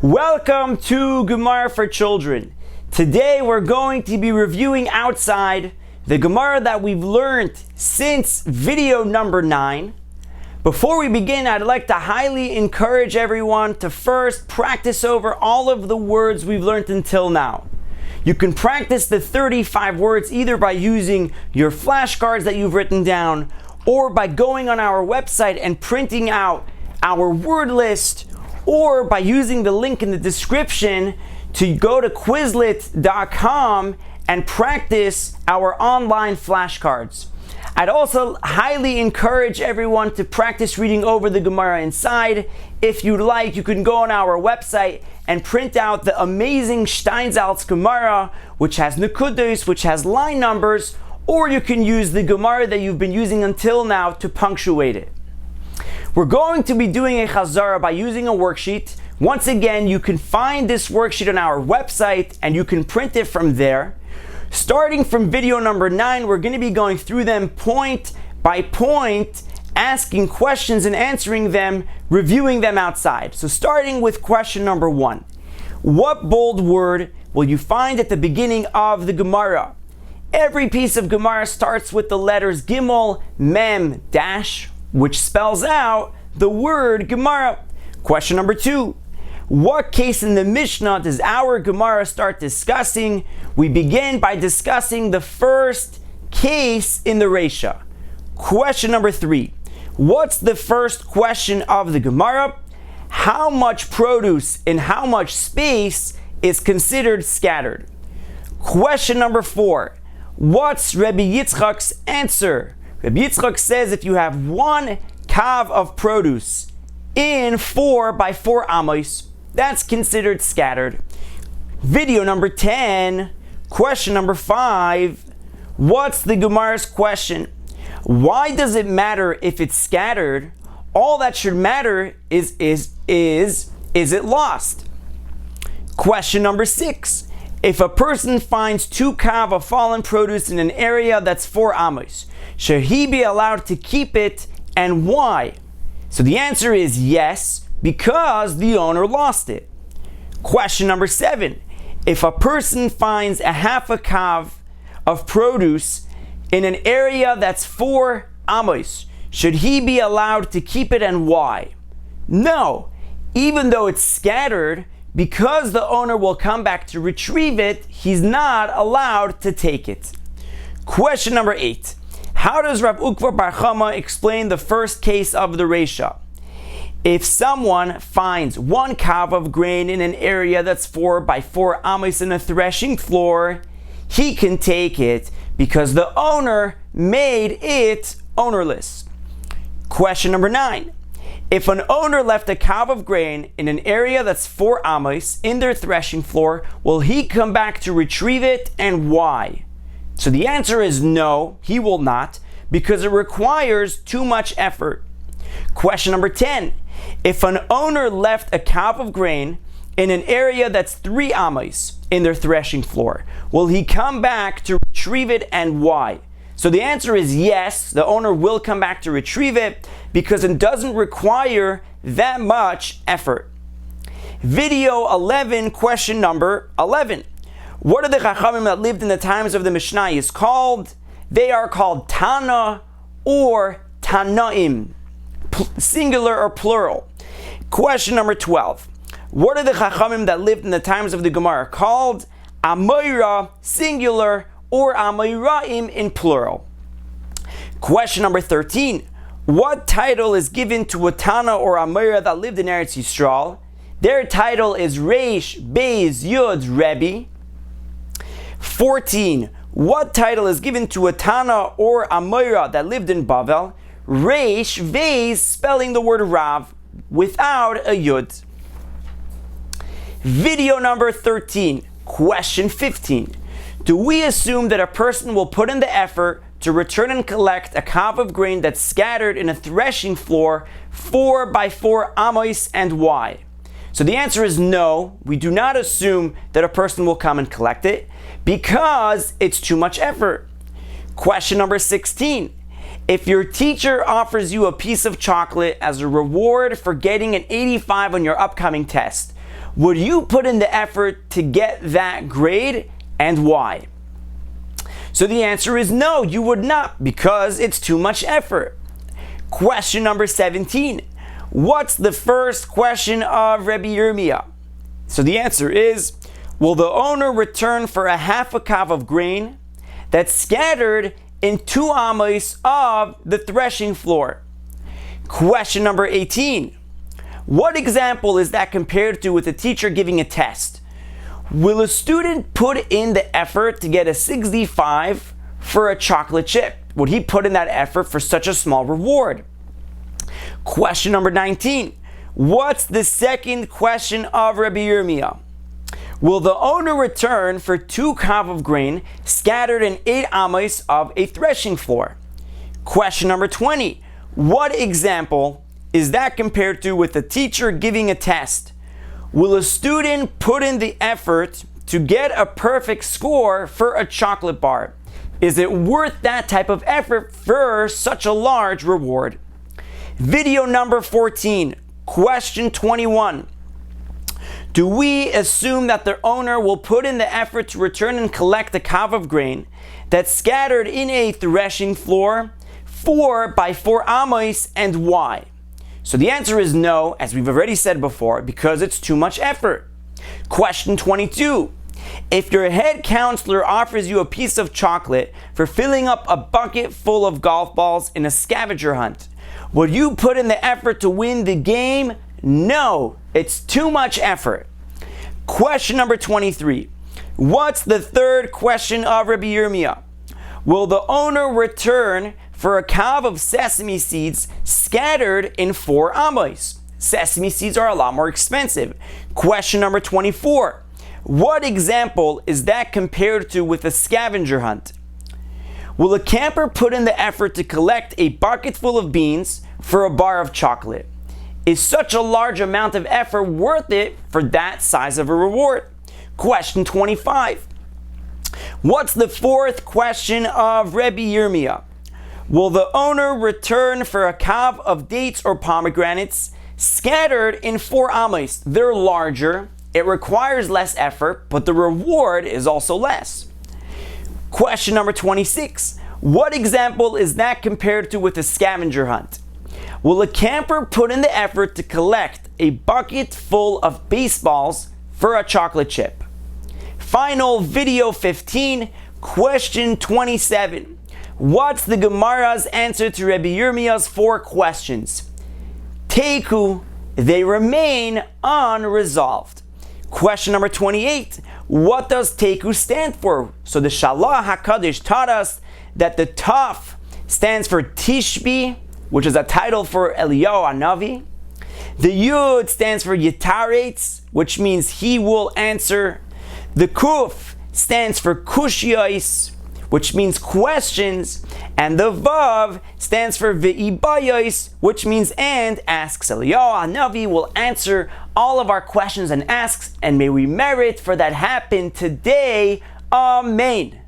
Welcome to Gemara for Children. Today we're going to be reviewing outside the Gemara that we've learned since video number 9. Before we begin, I'd like to highly encourage everyone to first practice over all of the words we've learned until now. You can practice the 35 words either by using your flashcards that you've written down or by going on our website and printing out our word list, or by using the link in the description to go to Quizlet.com and practice our online flashcards. I'd also highly encourage everyone to practice reading over the Gemara inside. If you'd like, you can go on our website and print out the amazing Steinsaltz Gemara, which has Nekudos, which has line numbers, or you can use the Gemara that you've been using until now to punctuate it. We're going to be doing a Chazara by using a worksheet. Once again, you can find this worksheet on our website and you can print it from there. Starting from video number 9, we're going to be going through them point by point, asking questions and answering them, reviewing them outside. So starting with question number 1. What bold word will you find at the beginning of the Gemara? Every piece of Gemara starts with the letters Gimel, Mem, Dash, which spells out the word Gemara. Question number 2. What case in the Mishnah does our Gemara start discussing? We begin by discussing the first case in the Reisha. Question number 3. What's the first question of the Gemara? How much produce in how much space is considered scattered? Question number 4. What's Rabbi Yitzchak's answer? Rabbi Yitzchak says if you have one kav of produce in 4 by 4 amos, that's considered scattered. Video number 10, question number 5. What's the Gemara's question? Why does it matter if it's scattered? All that should matter is it lost? Question number 6. If a person finds 2 kav of fallen produce in an area that's 4 amos, should he be allowed to keep it, and why? So the answer is yes, because the owner lost it. Question number 7. If a person finds a half a kav of produce in an area that's 4 amos, should he be allowed to keep it, and why? No, even though it's scattered, because the owner will come back to retrieve it, he's not allowed to take it. Question number 8. How does Rav Ukva Bar Chama explain the first case of the Reisha? If someone finds 1 kav of grain in an area that's 4 by 4 amos in a threshing floor, he can take it because the owner made it ownerless. Question number 9. If an owner left a kav of grain in an area that's 4 amos in their threshing floor, will he come back to retrieve it, and why? So the answer is no, he will not, because it requires too much effort. Question number 10. If an owner left a kav of grain in an area that's 3 amos in their threshing floor, will he come back to retrieve it, and why? So the answer is yes, the owner will come back to retrieve it because it doesn't require that much effort. Video 11, question number 11. What are the Chachamim that lived in the times of the Mishnah is called? They are called Tana or Tanaim, singular or plural. Question number 12. What are the Chachamim that lived in the times of the Gemara called? Amoira, singular, or Amoiraim in plural. Question number 13. What title is given to a Tana or Amoira that lived in Eretz Yisrael? Their title is Reish, Beis, Yud, Rabbi. 14. What title is given to a Tana or Amoira that lived in Bavel? Reish, Beis, spelling the word Rav without a Yud. Video number 13. Question 15. Do we assume that a person will put in the effort to return and collect a kav of grain that's scattered in a threshing floor 4 by 4 amos, and why? So the answer is no, we do not assume that a person will come and collect it because it's too much effort. Question number 16. If your teacher offers you a piece of chocolate as a reward for getting an 85 on your upcoming test, Would you put in the effort to get that grade, and why? So the answer is no, you would not, because it's too much effort. Question number 17. What's the first question of Rabbi Yirmiyah? So the answer is, will the owner return for a half a kav of grain that's scattered in 2 amos of the threshing floor? Question number 18. What example is that compared to with a teacher giving a test? Will a student put in the effort to get a 65 for a chocolate chip? Would he put in that effort for such a small reward? Question number 19. What's the second question of Rabbi Yirmiyah? Will the owner return for 2 kav of grain scattered in 8 amos of a threshing floor? Question number 20. What example is that compared to with a teacher giving a test? Will a student put in the effort to get a perfect score for a chocolate bar? Is it worth that type of effort for such a large reward? Video number 14, question 21. Do we assume that the owner will put in the effort to return and collect a kav of grain that's scattered in a threshing floor 4 by 4 amos, and why? So the answer is no, as we've already said before, because it's too much effort. Question 22. If your head counselor offers you a piece of chocolate for filling up a bucket full of golf balls in a scavenger hunt, would you put in the effort to win the game? No, it's too much effort. Question number 23. What's the third question of Rabbi Yirmiyah? Will the owner return for a kav of sesame seeds scattered in 4 amos? Sesame seeds are a lot more expensive. Question number 24. What example is that compared to with a scavenger hunt? Will a camper put in the effort to collect a bucket full of beans for a bar of chocolate? Is such a large amount of effort worth it for that size of a reward? Question 25. What's the fourth question of Rabbi Yirmiyah? Will the owner return for a kav of dates or pomegranates scattered in 4 amos? They're larger, it requires less effort, but the reward is also less. Question number 26. What example is that compared to with a scavenger hunt? Will a camper put in the effort to collect a bucket full of baseballs for a chocolate chip? Final video 15, question 27. What's the Gemara's answer to Rabbi Yirmiyah's 4 questions? Teiku, they remain unresolved. Question number 28. What does Teiku stand for? So the Shalach HaKadosh taught us that the Taf stands for Tishbi, which is a title for Eliyahu Hanavi. The Yud stands for Yitaretz, which means he will answer. The Kuf stands for Kushiyos, which means questions. And the Vav stands for Ve'ibayos, which means and asks. Eliyahu Hanavi will answer all of our questions and asks, and may we merit for that happen today. Amen.